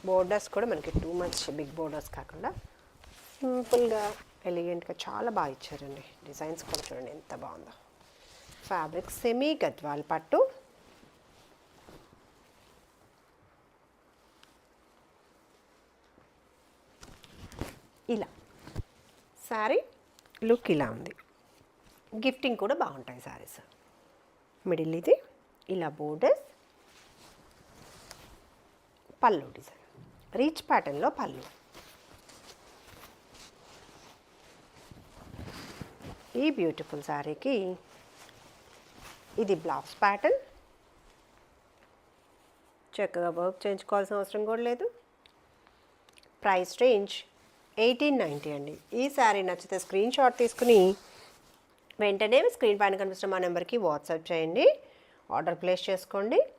Borders కూడా మనకి too much big borders కాకుండా సింపుల్గా ఎలిగెంట్గా చాలా బాగా ఇచ్చారండి. డిజైన్స్ కూడా చూడండి ఎంత బాగుందో. ఫ్యాబ్రిక్ సెమీ గద్వాల్ పట్టు. ఇలా శారీ లుక్ ఇలా ఉంది. గిఫ్టింగ్ కూడా బాగుంటాయి శారీస్. మిడిల్ ఇది ఇలా బోర్డర్స్, పళ్ళు డిజైన్ రీచ్ ప్యాటర్న్లో పళ్ళు. ఈ బ్యూటిఫుల్ శారీకి ఇది బ్లౌజ్ ప్యాటర్న్. చక్కగా వర్క్ చేయించుకోవాల్సిన అవసరం కూడా లేదు. ప్రైస్ రేంజ్ 1890 అండి. ఈ శారీ నచ్చితే స్క్రీన్ షాట్ తీసుకుని వెంటనే స్క్రీన్ పైన కనిపిస్తున్న మా నెంబర్కి వాట్సాప్ చేయండి. ఆర్డర్ ప్లేస్ చేసుకోండి.